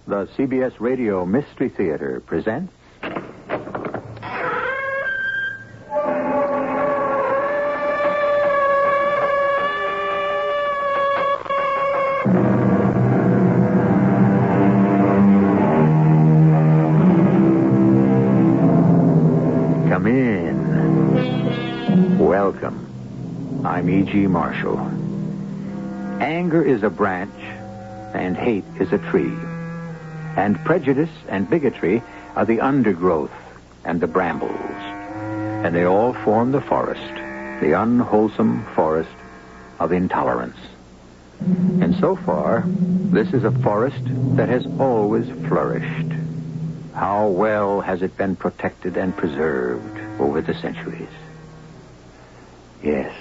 The CBS Radio Mystery Theater presents... Come in. Welcome. I'm E.G. Marshall. Anger is a branch, and hate is a tree. And prejudice and bigotry are the undergrowth and the brambles. And they all form the forest, the unwholesome forest of intolerance. And so far, this is a forest that has always flourished. How well has it been protected and preserved over the centuries? Yes,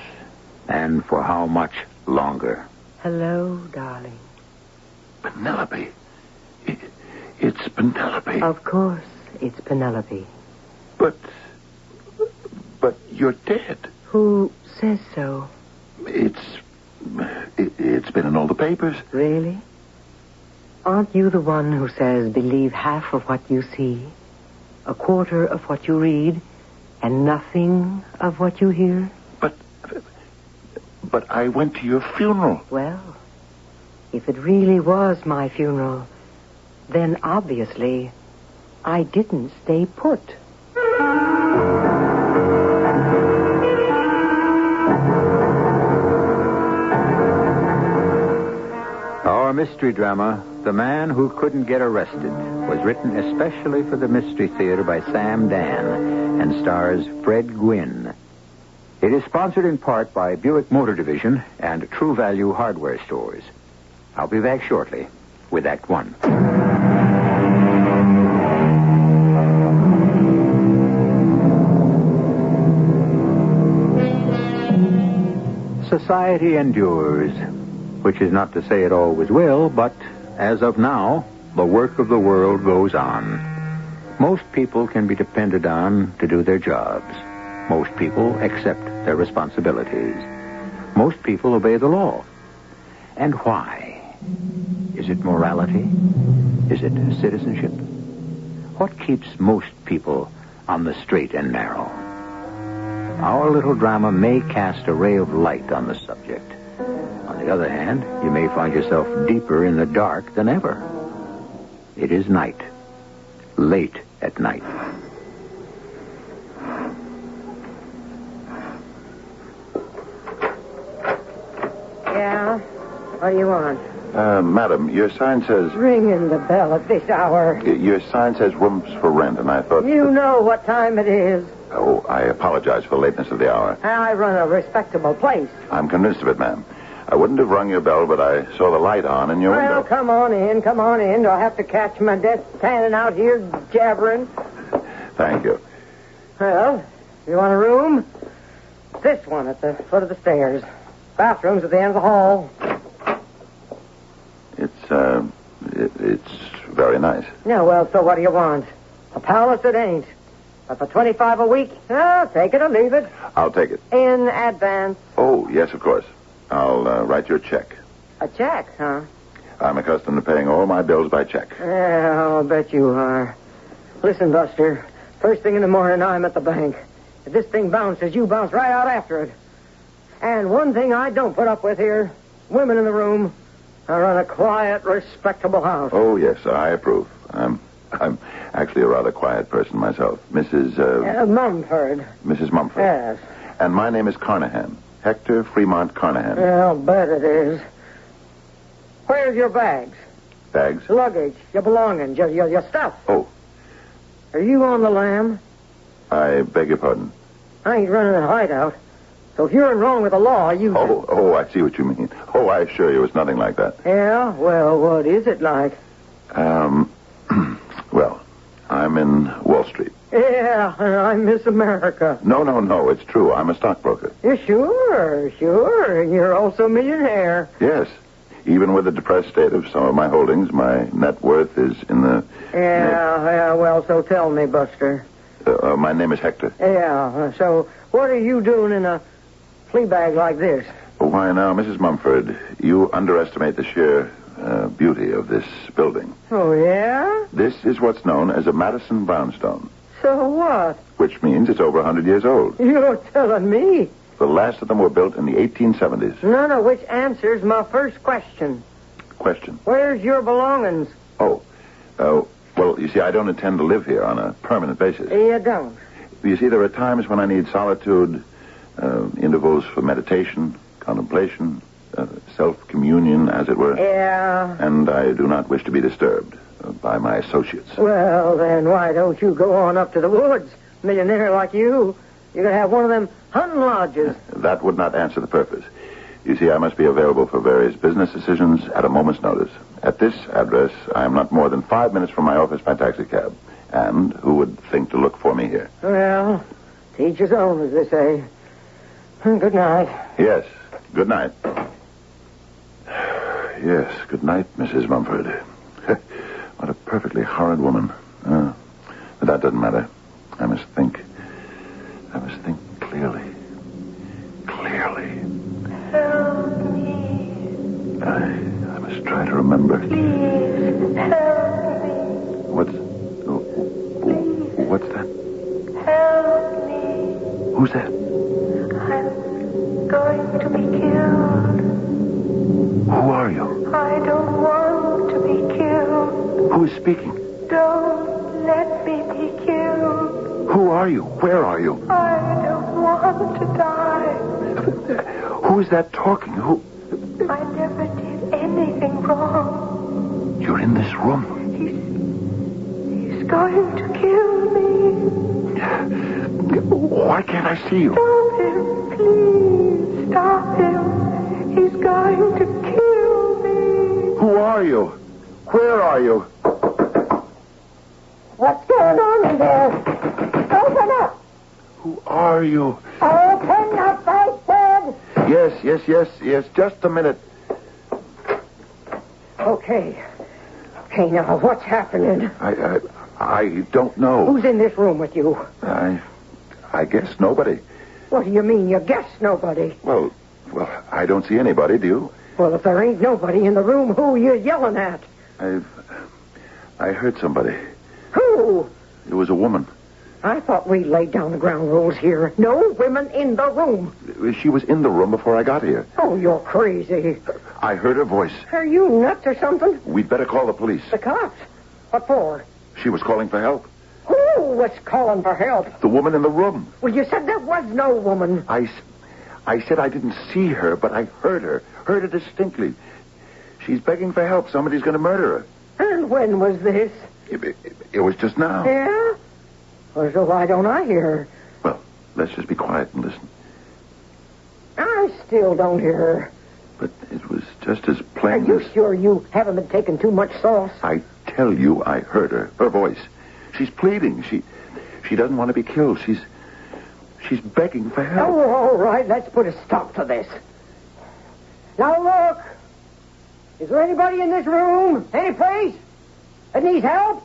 and for how much longer? Hello, darling. Penelope. It's Penelope. Of course, it's Penelope. But you're dead. Who says so? It's been in all the papers. Really? Aren't you the one who says believe half of what you see, a quarter of what you read, and nothing of what you hear? But I went to your funeral. Well, if it really was my funeral, then obviously I didn't stay put. Our mystery drama, The Man Who Couldn't Get Arrested, was written especially for the Mystery Theater by Sam Dan and stars Fred Gwynne. It is sponsored in part by Buick Motor Division and True Value Hardware Stores. I'll be back shortly with Act One. Society endures, which is not to say it always will, but as of now, the work of the world goes on. Most people can be depended on to do their jobs. Most people accept their responsibilities. Most people obey the law. And why? Is it morality? Is it citizenship? What keeps most people on the straight and narrow? Our little drama may cast a ray of light on the subject. On the other hand, you may find yourself deeper in the dark than ever. It is night. Late at night. Yeah? What do you want? Madam, your sign says... Ringing the bell at this hour. Your sign says rooms for rent, and I thought... You know what time it is. Oh, I apologize for the lateness of the hour. I run a respectable place. I'm convinced of it, ma'am. I wouldn't have rung your bell, but I saw the light on in your window. Well, come on in. Do I have to catch my desk standing out here jabbering? Thank you. Well, you want a room? This one at the foot of the stairs. Bathroom's at the end of the hall. It's very nice. Yeah, well, so what do you want? A palace it ain't. But for $25 a week, take it or leave it. I'll take it. In advance. Oh, yes, of course. I'll write you a check. A check, huh? I'm accustomed to paying all my bills by check. Yeah, I'll bet you are. Listen, Buster, first thing in the morning, I'm at the bank. If this thing bounces, you bounce right out after it. And one thing I don't put up with here, women in the room. I run a quiet, respectable house. Oh, yes, I approve. I'm actually a rather quiet person myself. Mrs. Mumford. Mrs. Mumford. Yes. And my name is Carnahan. Hector Fremont Carnahan. Yeah, I'll bet it is. Where's your bags? Bags? Luggage, your belongings, your stuff. Oh. Are you on the lam? I beg your pardon. I ain't running a hideout. So if you're in wrong with the law, you... Oh, I see what you mean. Oh, I assure you it's nothing like that. Yeah? Well, what is it like? Well, I'm in Wall Street. Yeah, I miss America. No, it's true. I'm a stockbroker. Yeah, sure. You're also a millionaire. Yes. Even with the depressed state of some of my holdings, my net worth is in the... Yeah, well, so tell me, Buster. My name is Hector. Yeah, so what are you doing in a flea bag like this? Why now, Mrs. Mumford, you underestimate the sheer beauty of this building. Oh, yeah? This is what's known as a Madison brownstone, So what? which means it's over 100 years old. You're telling me. The last of them were built in the 1870s. None of which answers my first question. Question. Where's your belongings? Oh, well, you see, I don't intend to live here on a permanent basis. You don't. You see, there are times when I need solitude, intervals for meditation, contemplation, self-communion, as it were. Yeah. And I do not wish to be disturbed by my associates. Well, then why don't you go on up to the woods? Millionaire like you. You could have one of them hunting lodges. That would not answer the purpose. You see, I must be available for various business decisions at a moment's notice. At this address, I am not more than 5 minutes from my office by taxicab. And who would think to look for me here? Well, to each his own, as they say. Good night. Yes, good night. Yes, good night, Mrs. Mumford. What a perfectly horrid woman. But that doesn't matter. I must think clearly. Clearly. Help me. I must try to remember. Please, help me. What's that? Help me. Who's that? I'm going to be killed. Who are you? I don't want to be killed. Who is speaking? Don't let me be killed. Who are you? Where are you? I don't want to die. Who is that talking? Who? I never did anything wrong. You're in this room. He's going to kill me. Why can't I see you? Stop him, please. Stop him. He's going to kill me. Who are you? Where are you? What's going on in there? Open up. Who are you? Open up, I said. Yes. Just a minute. Okay, now, what's happening? I don't know. Who's in this room with you? I guess nobody. What do you mean, you guess nobody? Well, I don't see anybody, do you? Well, if there ain't nobody in the room, who are you yelling at? I heard somebody. Who? It was a woman. I thought we laid down the ground rules here. No women in the room. She was in the room before I got here. Oh, you're crazy. I heard her voice. Are you nuts or something? We'd better call the police. The cops? What for? She was calling for help. Who was calling for help? The woman in the room. Well, you said there was no woman. I said I didn't see her, but I heard her. Heard her distinctly. She's begging for help. Somebody's going to murder her. And when was this? It was just now. Yeah? Well, so why don't I hear her? Well, let's just be quiet and listen. I still don't hear her. But it was just as Are plain you as... sure you haven't been taking too much sauce? I tell you, I heard her. Her voice. She's pleading. She doesn't want to be killed. She's begging for help. Oh, all right. Let's put a stop to this. Now, look. Is there anybody in this room? Any place that needs help?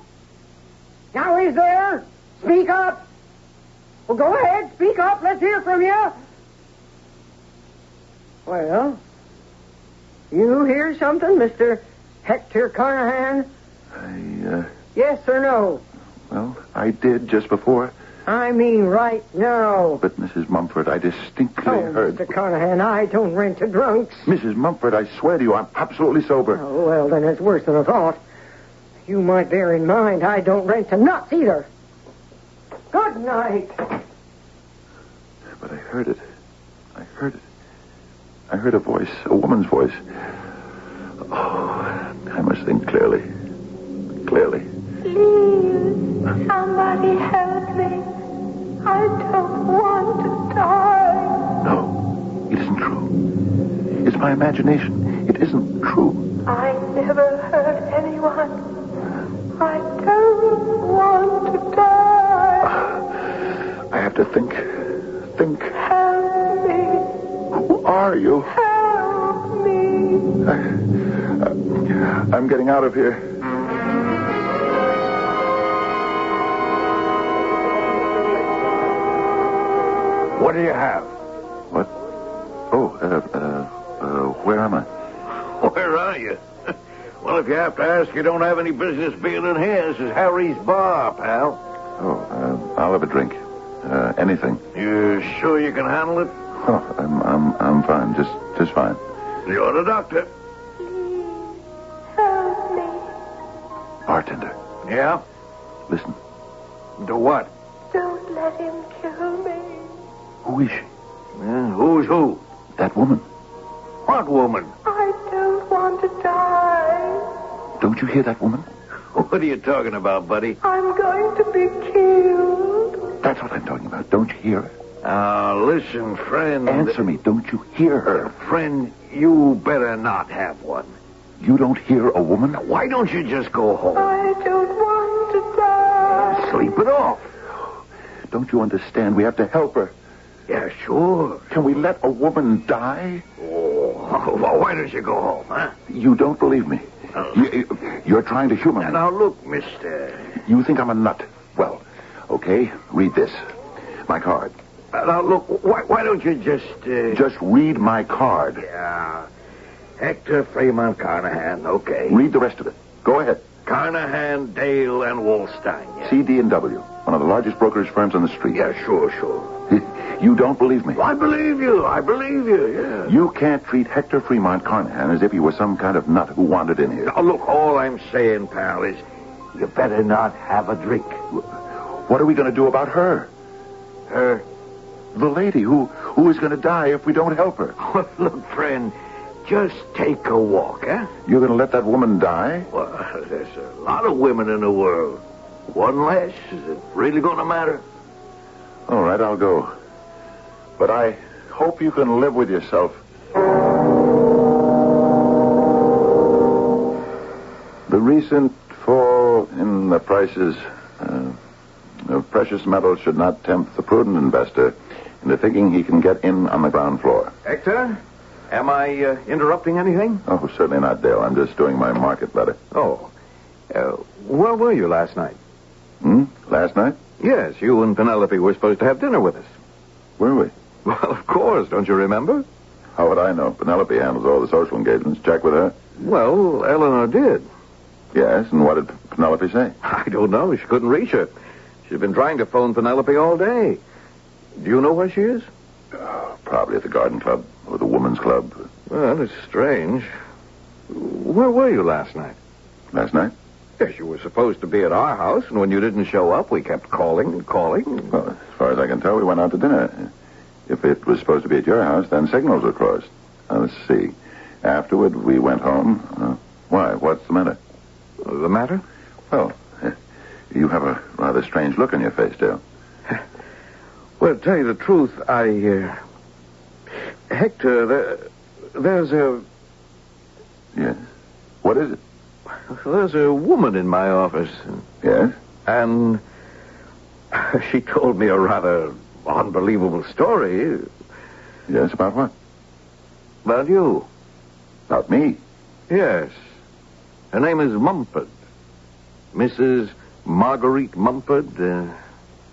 Now, is there? Speak up. Well, go ahead. Speak up. Let's hear from you. Well, you hear something, Mr. Hector Carnahan? Yes or no? Well, I did just before. I mean right now. But, Mrs. Mumford, I distinctly heard... Mr. Carnahan, I don't rent to drunks. Mrs. Mumford, I swear to you, I'm absolutely sober. Oh, well, then it's worse than I thought. You might bear in mind I don't rent to nuts either. Good night. But I heard it. I heard a voice, a woman's voice. Oh, I must think clearly. Clearly. Please, somebody help me. I don't want to die. No, it isn't true. It's my imagination. It isn't true. I never hurt anyone. I don't want to die. I have to think. Think. Help me. Who are you? Help me. I'm getting out of here. What do you have? What? Oh, where am I? Where are you? Well, if you have to ask, you don't have any business being in here. This is Harry's bar, pal. Oh, I'll have a drink. Anything. You sure you can handle it? Oh, I'm fine. Just fine. You're the doctor. Please help me. Bartender, Yeah? listen. Do what? Don't let him kill me. Who is she? Who's who? That woman. What woman? I don't want to die. Don't you hear that woman? What are you talking about, buddy? I'm going to be killed. That's what I'm talking about. Don't you hear her? Listen, friend. Answer me. Don't you hear her? Friend, you better not have one. You don't hear a woman? Why don't you just go home? I don't want to die. Sleep it off. Don't you understand? We have to help her. Yeah, sure. Can we let a woman die? Oh, well, why don't you go home, huh? You don't believe me. You're trying to humor me. Now, look, mister. You think I'm a nut. Well, okay, read this. My card. Now, look, why don't you just... Just read my card. Yeah. Hector Fremont Carnahan, okay. Read the rest of it. Go ahead. Carnahan, Dale, and Wolstein, yeah. CD&W, one of the largest brokerage firms on the street. Yeah, sure. You don't believe me. I believe you, yeah. You can't treat Hector Fremont Carnahan as if he were some kind of nut who wandered in here. Now, look, all I'm saying, pal, is you better not have a drink. What are we going to do about her? Her? The lady who is going to die if we don't help her. Look, friend, just take a walk, huh? You're going to let that woman die? Well, there's a lot of women in the world. One less, is it really going to matter? All right, I'll go. But I hope you can live with yourself. The recent fall in the prices of precious metals should not tempt the prudent investor into thinking he can get in on the ground floor. Hector, am I interrupting anything? Oh, certainly not, Dale. I'm just doing my market letter. Oh. Where were you last night? Last night? Yes, you and Penelope were supposed to have dinner with us. Were we? Well, of course. Don't you remember? How would I know? Penelope handles all the social engagements. Check with her. Well, Eleanor did. Yes, and what did Penelope say? I don't know. She couldn't reach her. She's been trying to phone Penelope all day. Do you know where she is? Probably at the garden club or the women's club. Well, it's strange. Where were you last night? Last night? Yes, you were supposed to be at our house, and when you didn't show up, we kept calling and calling. Well, as far as I can tell, we went out to dinner. If it was supposed to be at your house, then signals were crossed. Now, let's see. Afterward, we went home. Why? What's the matter? The matter? Well, you have a rather strange look on your face, Dale. Well, to tell you the truth, Hector, there's a... Yes? What is it? There's a woman in my office. Yes? And she told me a rather unbelievable story. Yes, about what? About you. About me? Yes. Her name is Mumford. Mrs. Marguerite Mumford. Do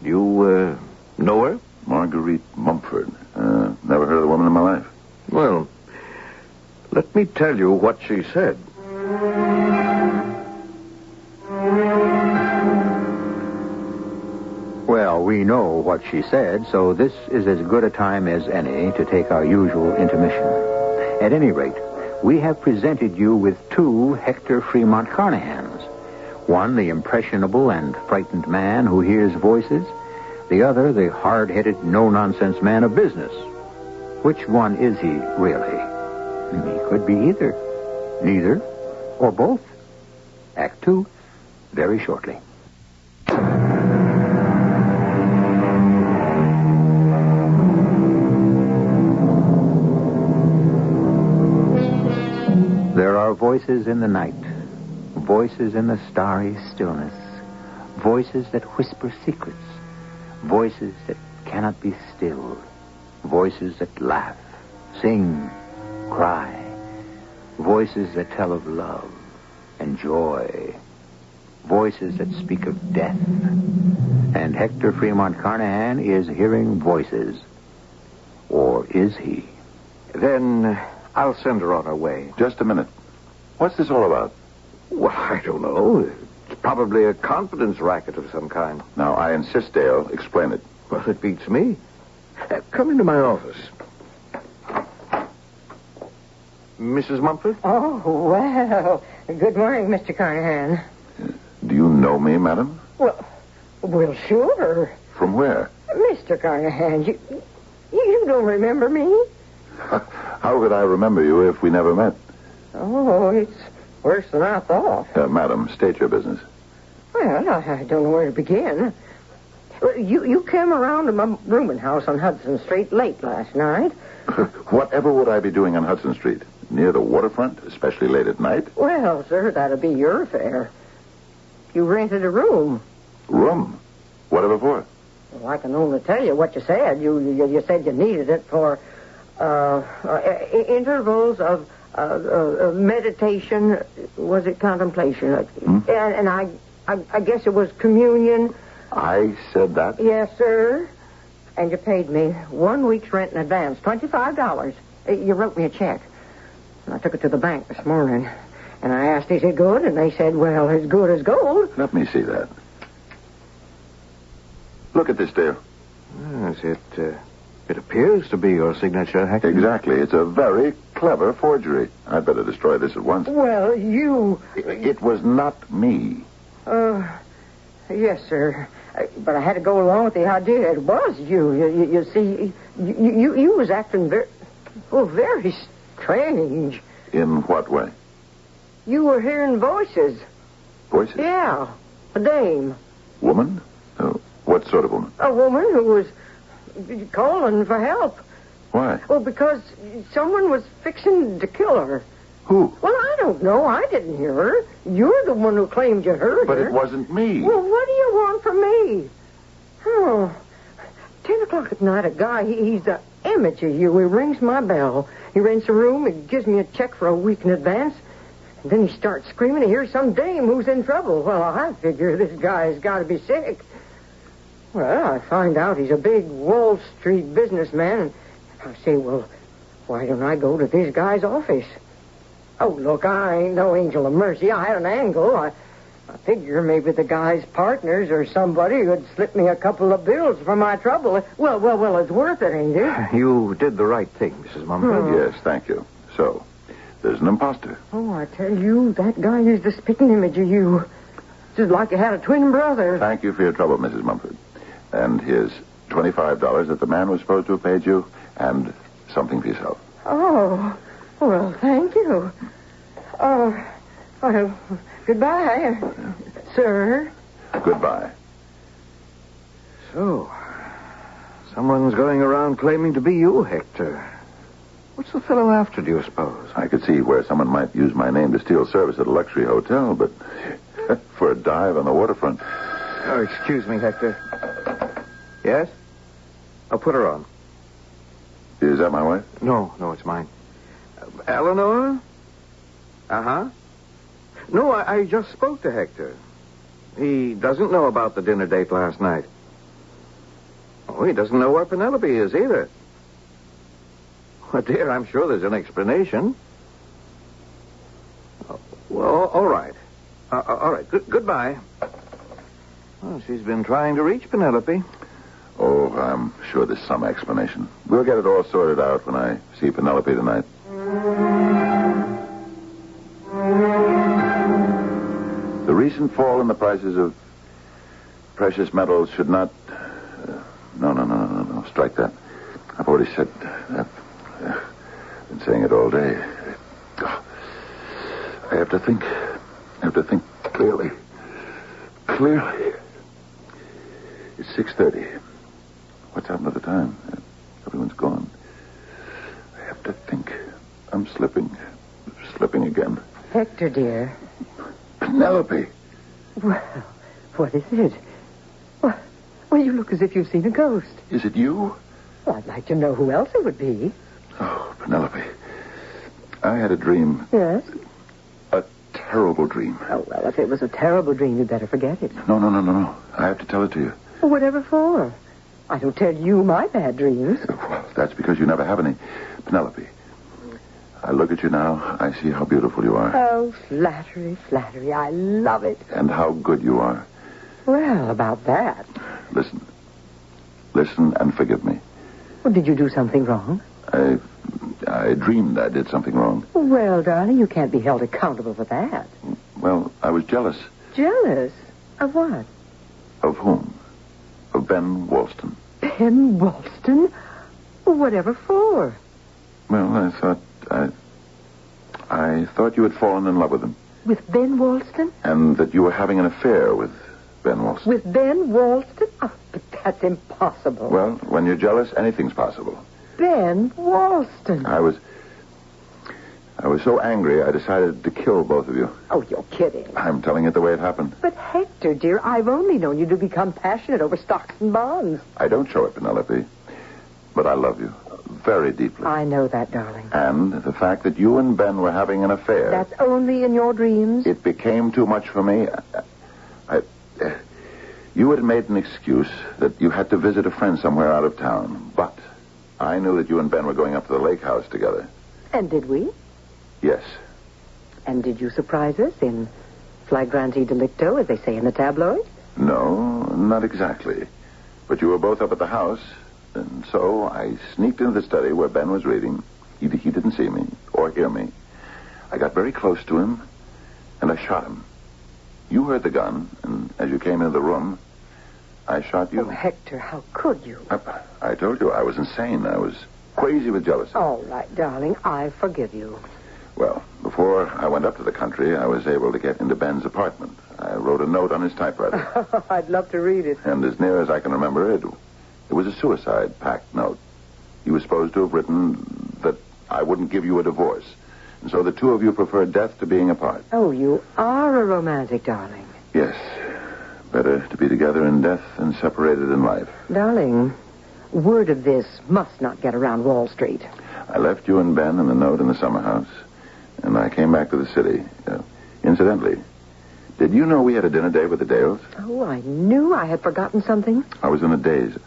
you know her? Marguerite Mumford. Never heard of the woman in my life. Well, let me tell you what she said. Well, we know what she said, so this is as good a time as any to take our usual intermission. At any rate, we have presented you with two Hector Fremont Carnahans. One, the impressionable and frightened man who hears voices. The other, the hard-headed, no-nonsense man of business. Which one is he, really? He could be either. Neither. Or both. Act 2, very shortly. There are voices in the night, voices in the starry stillness, voices that whisper secrets, voices that cannot be stilled, voices that laugh, sing, cry, voices that tell of love and joy, voices that speak of death. And Hector Fremont Carnahan is hearing voices. Or is he? Then I'll send her on her way. Just a minute. What's this all about? I don't know. It's probably a confidence racket of some kind. Now, I insist, Dale. Explain it. Well, it beats me. Come into my office. Mrs. Mumford? Oh, well. Good morning, Mr. Carnahan. Do you know me, madam? Well, sure. From where? Mr. Carnahan, you don't remember me? How could I remember you if we never met? Oh, it's worse than I thought. Madam, state your business. Well, I don't know where to begin. Well, you came around to my rooming house on Hudson Street late last night. Whatever would I be doing on Hudson Street? Near the waterfront, especially late at night? Well, sir, that'd be your affair. You rented a room. Room? Whatever for? Well, I can only tell you what you said. You said you needed it for intervals of meditation. Was it contemplation? And I guess it was communion. I said that? Yes, sir. And you paid me 1 week's rent in advance, $25. You wrote me a check. And I took it to the bank this morning. And I asked, is it good? And they said, well, as good as gold. Let me see that. Look at this, Dale. Yes, it appears to be your signature, Hector. Exactly. It's a very clever forgery. I'd better destroy this at once. Well, you... It was not me. Yes, sir. But I had to go along with the idea. It was you. You see, you was acting very strange. In what way? You were hearing voices. Voices? Yeah, a dame. Woman? What sort of woman? A woman who was calling for help. Why? Well, because someone was fixing to kill her. Who? Well, I don't know. I didn't hear her. You're the one who claimed you heard But her. it wasn't me. Well, what do you want from me? Oh, 10 o'clock at night, a guy, he's the image of you. He rings my bell. He rents a room. He gives me a check for a week in advance. And then he starts screaming. He hears some dame who's in trouble. Well, I figure this guy's got to be sick. Well, I find out he's a big Wall Street businessman. And I say, well, why don't I go to this guy's office? Oh, look, I ain't no angel of mercy. I had an angle. I figure maybe the guy's partners or somebody would slip me a couple of bills for my trouble. Well, it's worth it, ain't it? You did the right thing, Mrs. Mumford. Yes, thank you. So, there's an imposter. Oh, I tell you, that guy is the spitting image of you. Just like you had a twin brother. Thank you for your trouble, Mrs. Mumford. And here's $25 that the man was supposed to have paid you, and something for yourself. Oh, well, thank you. Oh, well, goodbye, sir. Goodbye. So, someone's going around claiming to be you, Hector. What's the fellow after, do you suppose? I could see where someone might use my name to steal service at a luxury hotel, but for a dive on the waterfront. Oh, excuse me, Hector. Yes? I'll put her on. Is that my wife? No, it's mine. Eleanor? Uh-huh. No, I just spoke to Hector. He doesn't know about the dinner date last night. Oh, he doesn't know where Penelope is either. Well, dear, I'm sure there's an explanation. Oh, well, all right. All right. Goodbye. Well, she's been trying to reach Penelope. Oh, I'm sure there's some explanation. We'll get it all sorted out when I see Penelope tonight. The recent fall in the prices of precious metals should not... No. Strike that. I've already said that. Been saying it all day. I have to think clearly. It's 6:30. What's happened to the time? Everyone's gone. I have to think. I'm slipping again. Hector, dear. Penelope. Well, what is it? Well, you look as if you've seen a ghost. Is it you? Well, I'd like to know who else it would be. Oh, Penelope. I had a dream. Yes? A terrible dream. Oh, well, if it was a terrible dream, you'd better forget it. No. I have to tell it to you. Well, whatever for? I don't tell you my bad dreams. Well, that's because you never have any. Penelope, I look at you now, I see how beautiful you are. Oh, flattery, flattery. I love it. And how good you are. Well, about that. Listen. Listen and forgive me. Well, did you do something wrong? I dreamed I did something wrong. Well, darling, you can't be held accountable for that. Well, I was jealous. Jealous? Of what? Of whom? Of Ben Walston. Ben Walston? Whatever for? Well, I thought you had fallen in love with him. With Ben Walston? And that you were having an affair with Ben Walston. With Ben Walston? Oh, but that's impossible. Well, when you're jealous, anything's possible. Ben Walston. I was so angry, I decided to kill both of you. Oh, you're kidding. I'm telling it the way it happened. But Hector, dear, I've only known you to become passionate over stocks and bonds. I don't show it, Penelope. But I love you very deeply. I know that, darling. And the fact that you and Ben were having an affair... That's only in your dreams? It became too much for me. You had made an excuse that you had to visit a friend somewhere out of town. But I knew that you and Ben were going up to the lake house together. And did we? Yes. And did you surprise us in flagrante delicto, as they say in the tabloids? No, not exactly. But you were both up at the house, and so I sneaked into the study where Ben was reading. He didn't see me or hear me. I got very close to him, and I shot him. You heard the gun, and as you came into the room, I shot you. Oh, Hector, how could you? I told you I was insane. I was crazy with jealousy. All right, darling, I forgive you. Well, before I went up to the country, I was able to get into Ben's apartment. I wrote a note on his typewriter. I'd love to read it. And as near as I can remember it was a suicide pact note. He was supposed to have written that I wouldn't give you a divorce. And so the two of you preferred death to being apart. Oh, you are a romantic, darling. Yes. Better to be together in death than separated in life. Darling, word of this must not get around Wall Street. I left you and Ben and the note in the summer house, and I came back to the city. Incidentally, did you know we had a dinner date with the Dales? Oh, I knew I had forgotten something. I was in a daze.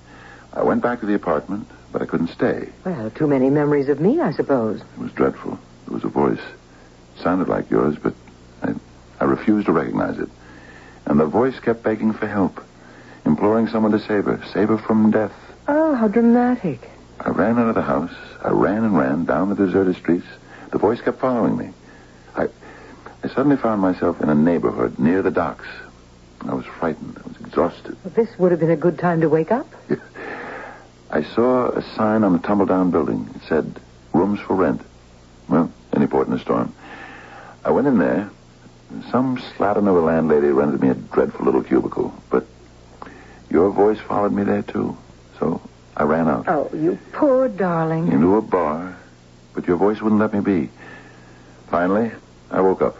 I went back to the apartment, but I couldn't stay. Well, too many memories of me, I suppose. It was dreadful. There was a voice. It sounded like yours, but I refused to recognize it. And the voice kept begging for help, imploring someone to save her from death. Oh, how dramatic. I ran out of the house. I ran and ran down the deserted streets. The voice kept following me. I suddenly found myself in a neighborhood near the docks. I was frightened. I was exhausted. Well, this would have been a good time to wake up. I saw a sign on the tumble-down building. It said, rooms for rent. Well, any port in a storm. I went in there. Some slattern of a landlady rented me a dreadful little cubicle. But your voice followed me there, too. So I ran out. Oh, you poor darling. Into a bar. But your voice wouldn't let me be. Finally, I woke up.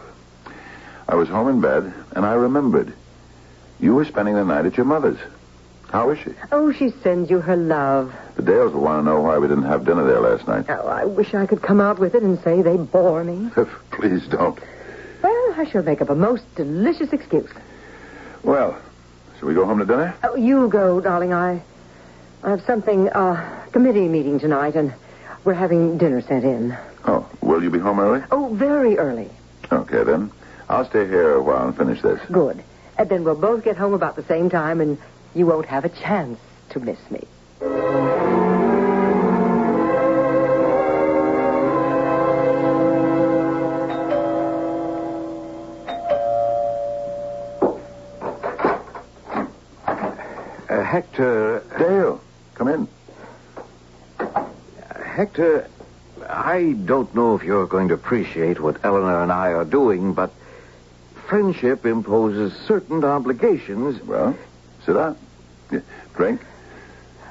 I was home in bed, and I remembered. You were spending the night at your mother's. How is she? Oh, she sends you her love. The Dales will want to know why we didn't have dinner there last night. Oh, I wish I could come out with it and say they bore me. Please don't. Well, I shall make up a most delicious excuse. Well, shall we go home to dinner? Oh, you go, darling. I have something, committee meeting tonight, and we're having dinner sent in. Oh, will you be home early? Oh, very early. Okay, then. I'll stay here a while and finish this. Good. And then we'll both get home about the same time, and you won't have a chance to miss me. Hector... Dale, come in. Hector, I don't know if you're going to appreciate what Eleanor and I are doing, but friendship imposes certain obligations. Well, sit down. Drink?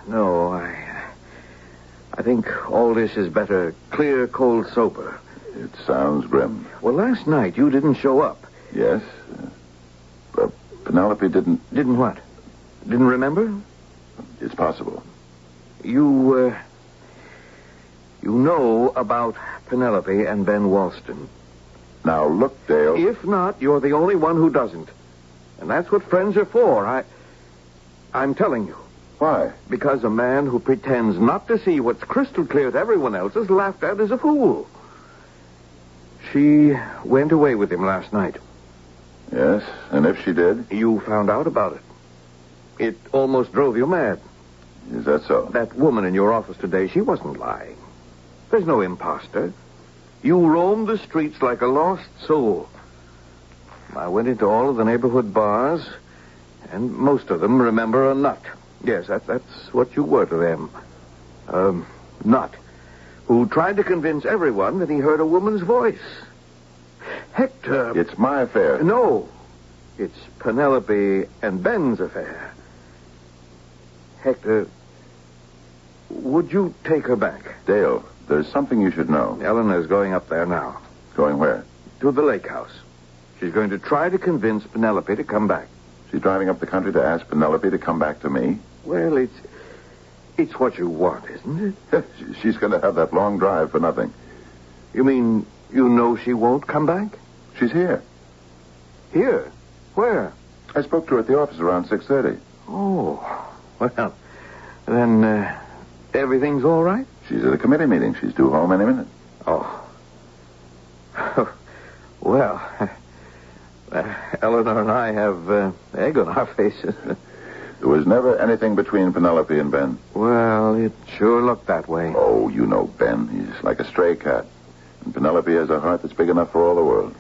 No, I think all this is better clear, cold, sober. It sounds grim. Well, last night you didn't show up. Yes. Penelope didn't... Didn't what? Didn't remember? It's possible. You know about Penelope and Ben Walston. Now, look, Dale... If not, you're the only one who doesn't. And that's what friends are for. I'm telling you. Why? Because a man who pretends not to see what's crystal clear to everyone else is laughed at as a fool. She went away with him last night. Yes, and if she did? You found out about it. It almost drove you mad. Is that so? That woman in your office today, she wasn't lying. There's no imposter. You roamed the streets like a lost soul. I went into all of the neighborhood bars, and most of them remember a nut. Yes, that's what you were to them. A nut who tried to convince everyone that he heard a woman's voice. Hector... It's my affair. No. It's Penelope and Ben's affair. Hector, would you take her back? Dale, there's something you should know. Eleanor's going up there now. Going where? To the lake house. She's going to try to convince Penelope to come back. She's driving up the country to ask Penelope to come back to me? Well, it's what you want, isn't it? She's going to have that long drive for nothing. You mean you know she won't come back? She's here. Here? Where? I spoke to her at the office around 6:30. Oh, well, then everything's all right? She's at a committee meeting. She's due home any minute. Oh. Well, Eleanor and I have egg on our faces. There was never anything between Penelope and Ben. Well, it sure looked that way. Oh, you know Ben. He's like a stray cat. And Penelope has a heart that's big enough for all the world.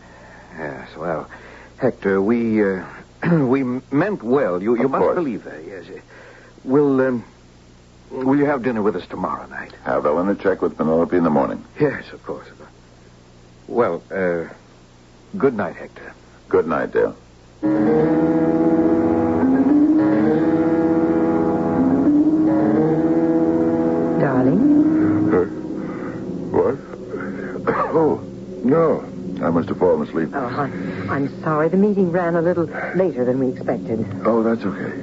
Yes, well, Hector, we meant well. You must course. believe that, yes. Will you have dinner with us tomorrow night? Have Eleanor check with Penelope in the morning. Yes, of course. Well, good night, Hector. Good night, Dale. Darling? What? Oh, no. I must have fallen asleep. Oh, I'm sorry. The meeting ran a little later than we expected. Oh, that's okay.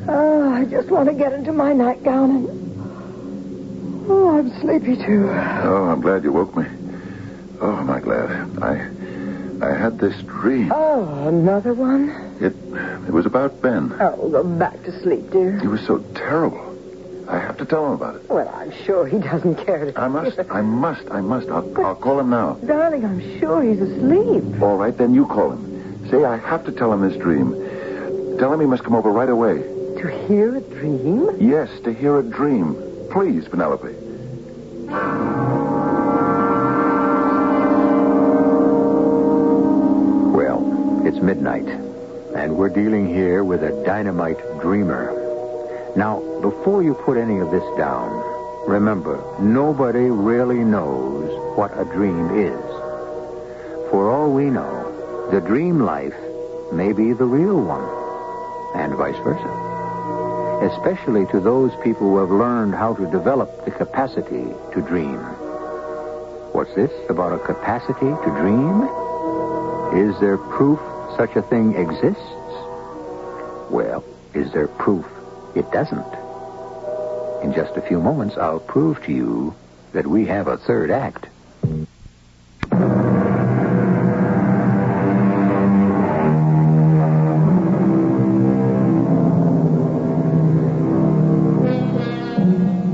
Oh, I just want to get into my nightgown and... Oh, I'm sleepy, too. Oh, I'm glad you woke me. Oh, am I glad. I had this dream. Oh, another one? It was about Ben. Oh, go back to sleep, dear. He was so terrible. I have to tell him about it. Well, I'm sure he doesn't care to... I must. I'll call him now. Darling, I'm sure he's asleep. All right, then you call him. Say I have to tell him this dream. Tell him he must come over right away. To hear a dream? Yes, to hear a dream. Please, Penelope. Well, it's midnight, and we're dealing here with a dynamite dreamer. Now, before you put any of this down, remember, nobody really knows what a dream is. For all we know, the dream life may be the real one, and vice versa. Especially to those people who have learned how to develop the capacity to dream. What's this about a capacity to dream? Is there proof such a thing exists? Well, is there proof it doesn't? In just a few moments, I'll prove to you that we have a third act.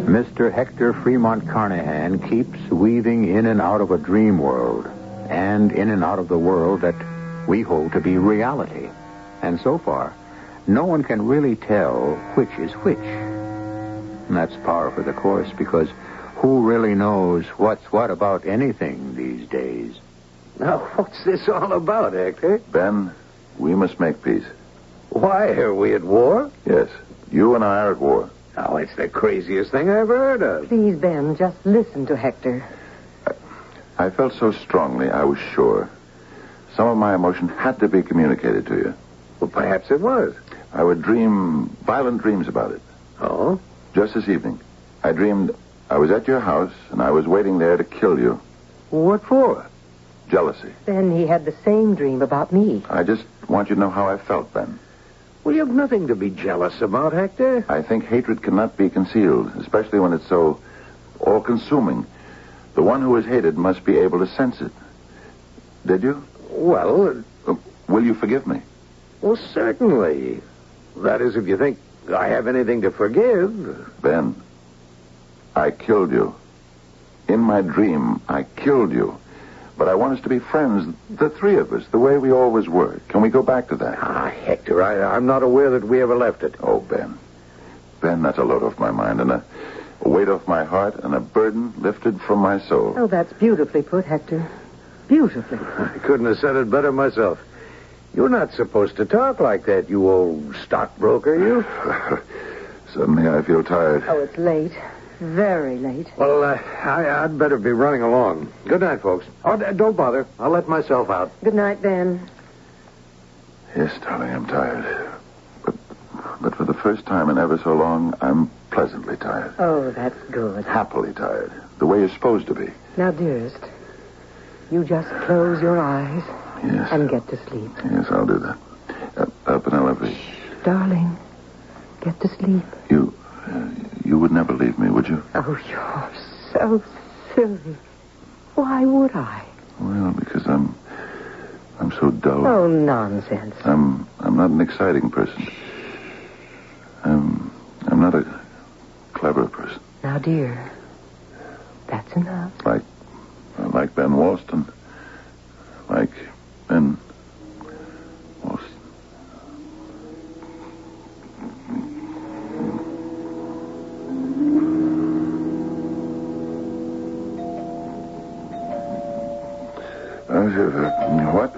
Mr. Hector Fremont Carnahan keeps weaving in and out of a dream world, and in and out of the world that we hold to be reality. And so far, no one can really tell which is which. And that's par for the course, because who really knows what's what about anything these days? Now, what's this all about, Hector? Ben, we must make peace. Why, are we at war? Yes, you and I are at war. Oh, it's the craziest thing I ever heard of. Please, Ben, just listen to Hector. I felt so strongly, I was sure. Some of my emotion had to be communicated to you. Well, perhaps it was. I would dream violent dreams about it. Oh? Just this evening, I dreamed I was at your house, and I was waiting there to kill you. What for? Jealousy. Then he had the same dream about me. I just want you to know how I felt, Ben. Well, you have nothing to be jealous about, Hector. I think hatred cannot be concealed, especially when it's so all-consuming. The one who is hated must be able to sense it. Did you? Well, will you forgive me? Well, certainly. That is, if you think I have anything to forgive. Ben, I killed you. In my dream, I killed you. But I want us to be friends, the three of us, the way we always were. Can we go back to that? Hector, I'm not aware that we ever left it. Oh, Ben. Ben, that's a load off my mind and a weight off my heart and a burden lifted from my soul. Oh, that's beautifully put, Hector. Beautifully. I couldn't have said it better myself. You're not supposed to talk like that, you old stockbroker, you. Suddenly I feel tired. Oh, it's late. Very late. Well, I'd better be running along. Good night, folks. Oh, don't bother. I'll let myself out. Good night, Ben. Yes, darling, I'm tired. But for the first time in ever so long, I'm pleasantly tired. Oh, that's good. Happily tired. The way you're supposed to be. Now, dearest, you just close your eyes Yes. and get to sleep. Yes, I'll do that. Penelope. Darling, get to sleep. You would never leave me, would you? Oh, you're so silly. Why would I? Well, because I'm so dull. Oh, nonsense. I'm not an exciting person. I'm not a clever person. Now, dear, that's enough. Like Ben Walston. Like Ben Walston. What?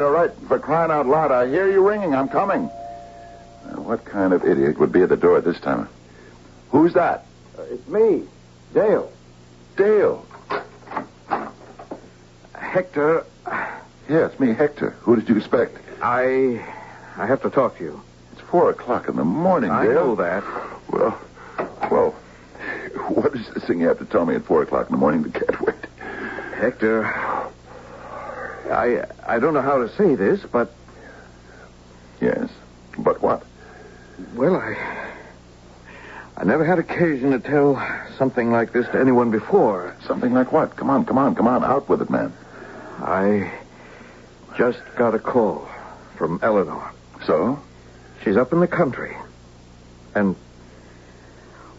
All right. For crying out loud, I hear you ringing. I'm coming. What kind of idiot would be at the door at this time? Who's that? It's me, Dale. Dale. Hector, Yes, me, Hector. Who did you expect? I have to talk to you. It's 4:00 in the morning, I Dale. know that. Well, what is this thing you have to tell me at 4:00 in the morning that can't wait? Hector, I don't know how to say this, but... Yes, but what? Well, I never had occasion to tell something like this to anyone before. Something like what? Come on. Out with it, man. I just got a call from Eleanor. So? She's up in the country. And,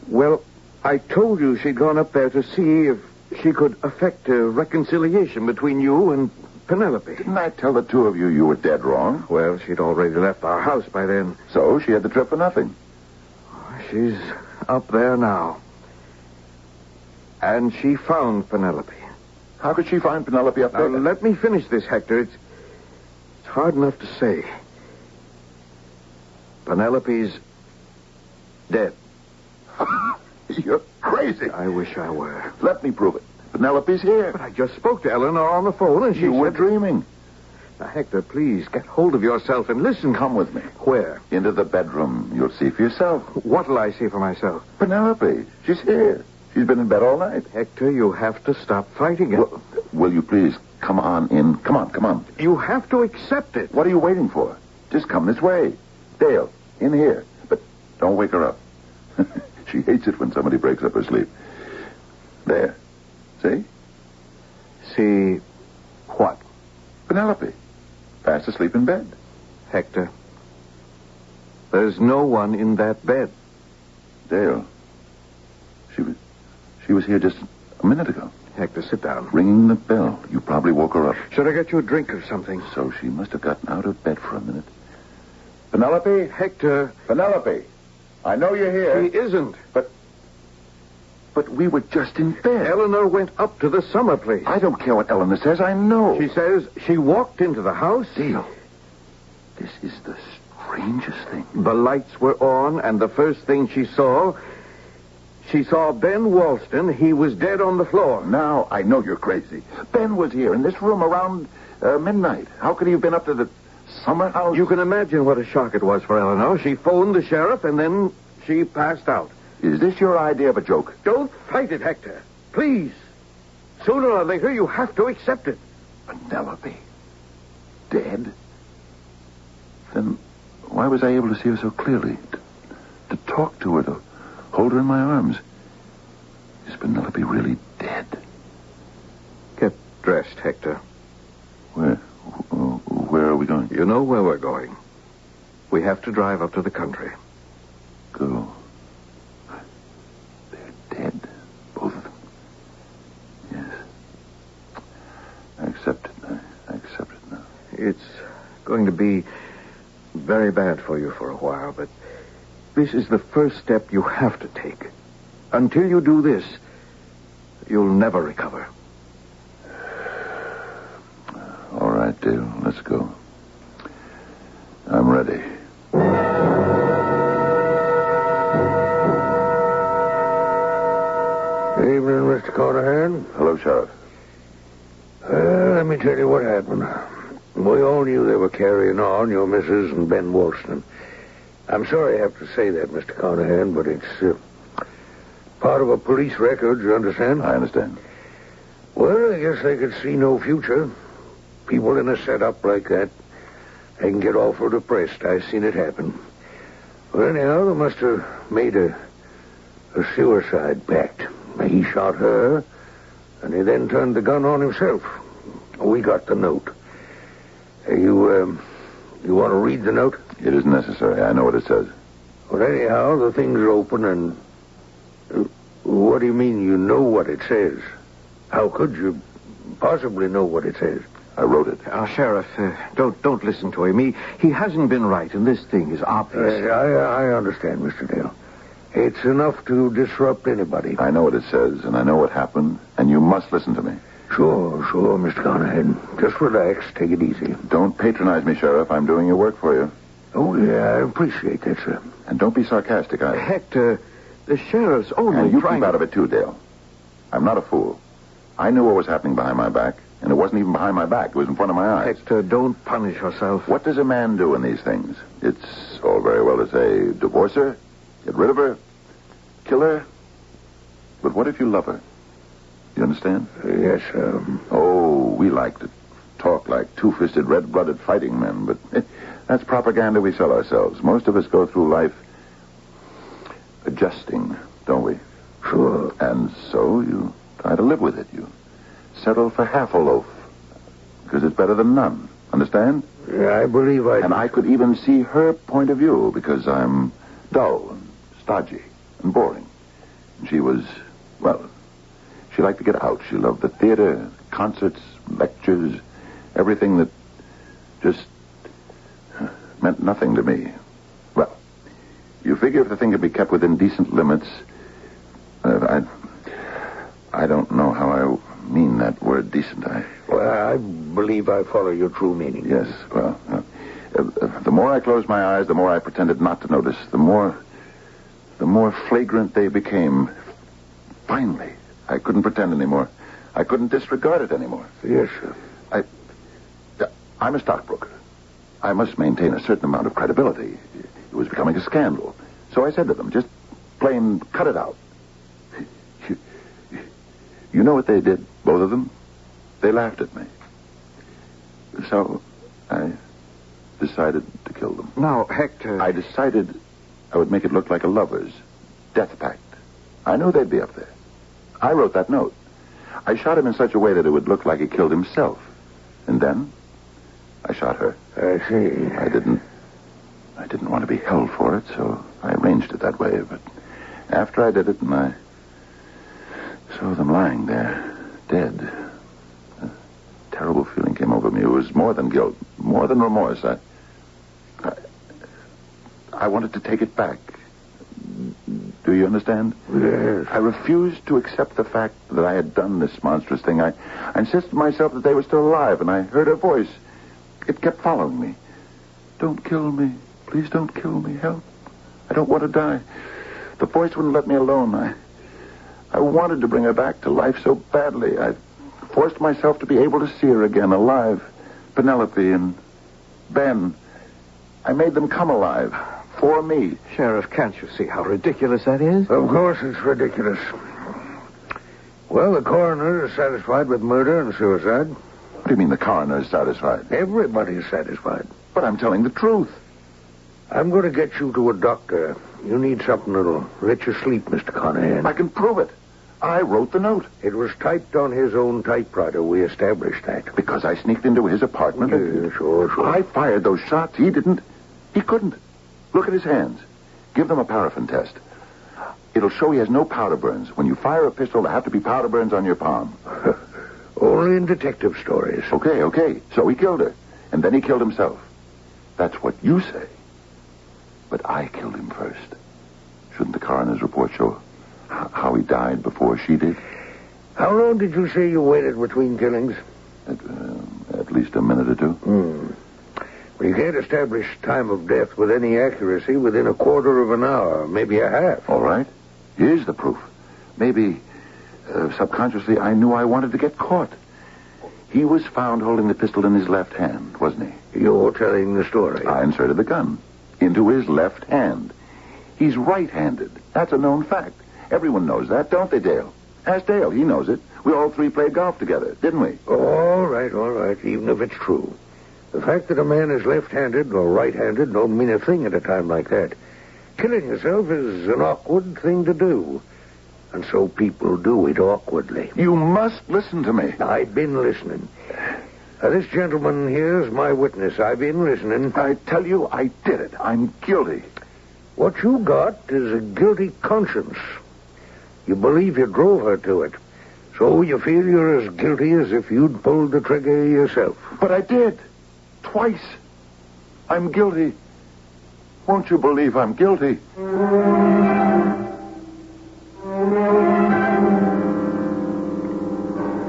well, I told you she'd gone up there to see if she could effect a reconciliation between you and Penelope. Didn't I tell the two of you were dead wrong? Well, she'd already left our house by then. So she had the trip for nothing. She's up there now. And she found Penelope. How could she find Penelope up Now, there? let me finish this, Hector. It's hard enough to say. Penelope's dead. You're crazy. I wish I were. Let me prove it. Penelope's here. But I just spoke to Eleanor on the phone, and she You were said... dreaming. Now, Hector, please, get hold of yourself and listen. Come with me. Where? Into the bedroom. You'll see for yourself. What'll I see for myself? Penelope. She's here. She's been in bed all night. Hector, you have to stop fighting it. Will you please come on in? Come on. You have to accept it. What are you waiting for? Just come this way. Dale, in here. But don't wake her up. She hates it when somebody breaks up her sleep. There. See? See what? Penelope. Fast asleep in bed. Hector, there's no one in that bed. Dale. She was here just a minute ago. Hector, sit down. Ringing the bell. You probably woke her up. Should I get you a drink or something? So she must have gotten out of bed for a minute. Penelope? Hector. Penelope. I know you're here. She isn't. But we were just in bed. Eleanor went up to the summer place. I don't care what Eleanor says. I know. She says she walked into the house. Dale, this is the strangest thing. The lights were on, and the first thing she saw Ben Walston. He was dead on the floor. Now I know you're crazy. Ben was here in this room around midnight. How could he have been up to the summer house? You can imagine what a shock it was for Eleanor. She phoned the sheriff, and then she passed out. Is this your idea of a joke? Don't fight it, Hector. Please. Sooner or later, you have to accept it. Penelope? Dead? Then why was I able to see her so clearly? To talk to her, to hold her in my arms? Is Penelope really dead? Get dressed, Hector. Where are we going? You know where we're going. We have to drive up to the country. Go. They're dead. Both of them. Yes. going to be very bad for you for a while, but this is the first step you have to take. Until you do this, you'll never recover. All right, Dale, let's go. I'm ready. Evening, Mr. Carnahan. Hello, Sheriff. Let me tell you what happened. We all knew they were carrying on, your missus and Ben Woolston. I'm sorry I have to say that, Mr. Carnahan, but it's part of a police record, you understand? I understand. Well, I guess they could see no future. People in a setup like that, they can get awful depressed. I've seen it happen. Well, anyhow, they must have made a suicide pact. He shot her, and he then turned the gun on himself. We got the note. You want to read the note? It isn't necessary. I know what it says. Well, anyhow, the thing's open, and... what do you mean you know what it says? How could you possibly know what it says? I wrote it. Sheriff, don't listen to him. He hasn't been right, and this thing is obvious. I understand, Mr. Dale. It's enough to disrupt anybody. I know what it says, and I know what happened, and you must listen to me. Sure, Mr. Carnahan. Just relax. Take it easy. Don't patronize me, Sheriff. I'm doing your work for you. Oh, yeah, I appreciate that, sir. And don't be sarcastic, either. Hector, the sheriff's only And you trying... keep out of it, too, Dale. I'm not a fool. I knew what was happening behind my back, and it wasn't even behind my back. It was in front of my eyes. Hector, don't punish yourself. What does a man do in these things? It's all very well to say, divorce her, get rid of her, kill her. But what if you love her? You understand? Yes, Oh, we like to talk like two-fisted, red-blooded fighting men, but that's propaganda we sell ourselves. Most of us go through life adjusting, don't we? Sure. And so you try to live with it. You settle for half a loaf because it's better than none. Understand? Yeah, I believe I... And I could even see her point of view because I'm dull and stodgy and boring. And she was, well, she liked to get out. She loved the theater, concerts, lectures, everything that just meant nothing to me. Well, you figure if the thing could be kept within decent limits, I don't know how I mean that word decent. Well, I believe I follow your true meaning. Yes, well, the more I closed my eyes, the more I pretended not to notice, the more flagrant they became. Finally, I couldn't pretend anymore. I couldn't disregard it anymore. Yes, sir. I'm a stockbroker. I must maintain a certain amount of credibility. It was becoming a scandal. So I said to them, just plain cut it out. You know what they did, both of them? They laughed at me. So I decided to kill them. Now, Hector... I decided I would make it look like a lover's death pact. I knew they'd be up there. I wrote that note. I shot him in such a way that it would look like he killed himself. And then I shot her. I see. I didn't want to be held for it, so I arranged it that way. But after I did it and I saw them lying there, dead, a terrible feeling came over me. It was more than guilt, more than remorse. I wanted to take it back. Do you understand? Yes. I refused to accept the fact that I had done this monstrous thing. I insisted to myself that they were still alive, and I heard her voice. It kept following me. Don't kill me. Please don't kill me. Help. I don't want to die. The voice wouldn't let me alone. I wanted to bring her back to life so badly. I forced myself to be able to see her again, alive. Penelope and Ben. I made them come alive. For me. Sheriff, can't you see how ridiculous that is? Of course it's ridiculous. Well, the coroner is satisfied with murder and suicide. What do you mean the coroner is satisfied? Everybody's satisfied. But I'm telling the truth. I'm going to get you to a doctor. You need something that'll let you sleep, Mr. Carnahan. I can prove it. I wrote the note. It was typed on his own typewriter. We established that. Because I sneaked into his apartment? Yeah, sure. I fired those shots. He didn't. He couldn't. Look at his hands. Give them a paraffin test. It'll show he has no powder burns. When you fire a pistol, there have to be powder burns on your palm. Only in detective stories. Okay. So he killed her. And then he killed himself. That's what you say. But I killed him first. Shouldn't the coroner's report show how he died before she did? How long did you say you waited between killings? At least a minute or two. Well, you can't establish time of death with any accuracy within a quarter of an hour, maybe a half. All right. Here's the proof. Maybe subconsciously I knew I wanted to get caught. He was found holding the pistol in his left hand, wasn't he? You're telling the story. I inserted the gun into his left hand. He's right-handed. That's a known fact. Everyone knows that, don't they, Dale? Ask Dale. He knows it. We all three played golf together, didn't we? All right, even if it's true. The fact that a man is left-handed or right-handed don't mean a thing at a time like that. Killing yourself is an awkward thing to do. And so people do it awkwardly. You must listen to me. I've been listening. This gentleman here's my witness. I've been listening. I tell you, I did it. I'm guilty. What you got is a guilty conscience. You believe you drove her to it. So you feel you're as guilty as if you'd pulled the trigger yourself. But I did. Twice. I'm guilty. Won't you believe I'm guilty?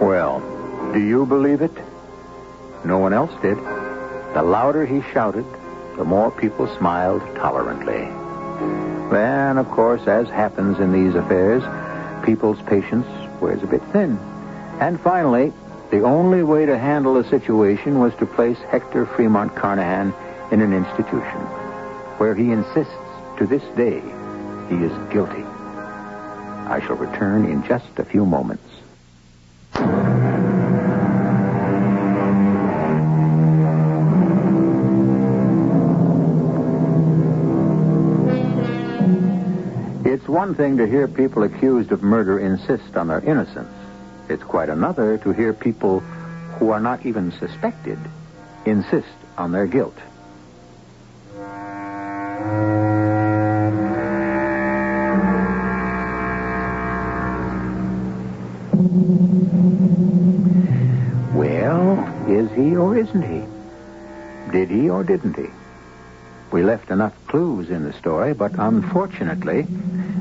Well, do you believe it? No one else did. The louder he shouted, the more people smiled tolerantly. Then, of course, as happens in these affairs, people's patience wears a bit thin. And finally, the only way to handle the situation was to place Hector Fremont Carnahan in an institution, where he insists to this day he is guilty. I shall return in just a few moments. It's one thing to hear people accused of murder insist on their innocence. It's quite another to hear people who are not even suspected insist on their guilt. Well, is he or isn't he? Did he or didn't he? We left enough clues in the story, but unfortunately,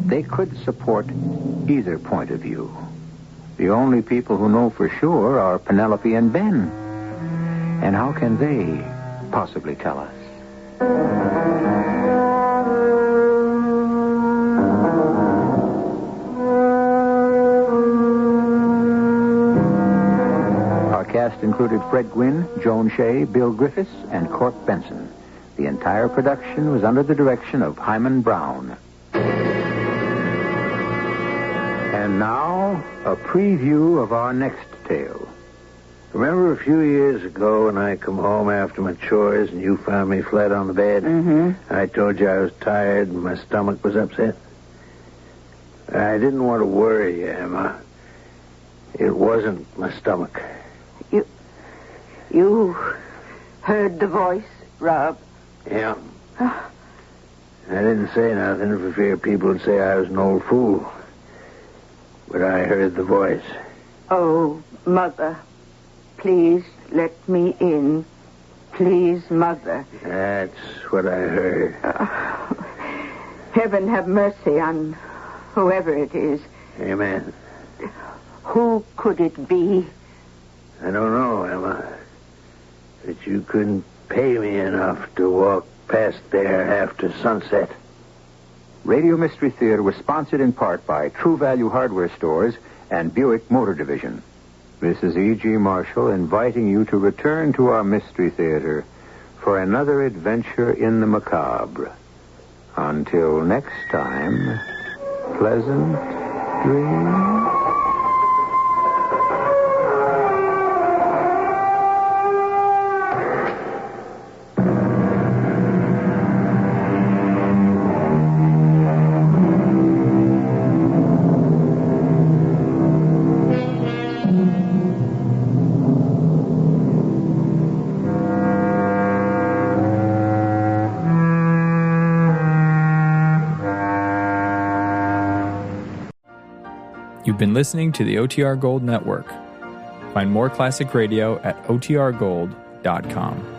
they could support either point of view. The only people who know for sure are Penelope and Ben. And how can they possibly tell us? Our cast included Fred Gwynn, Joan Shea, Bill Griffiths, and Cork Benson. The entire production was under the direction of Hyman Brown. And now, a preview of our next tale. Remember a few years ago when I come home after my chores and you found me flat on the bed? Mm-hmm. I told you I was tired and my stomach was upset. I didn't want to worry you, Emma. It wasn't my stomach. You heard the voice, Rob? Yeah. I didn't say nothing for fear people would say I was an old fool. But I heard the voice. Oh, Mother, please let me in. Please, Mother. That's what I heard. Heaven have mercy on whoever it is. Amen. Who could it be? I don't know, Emma. But you couldn't pay me enough to walk past there after sunset. Radio Mystery Theater was sponsored in part by True Value Hardware Stores and Buick Motor Division. This is E.G. Marshall inviting you to return to our Mystery Theater for another adventure in the macabre. Until next time, pleasant dreams. You've been listening to the OTR Gold Network. Find more classic radio at otrgold.com.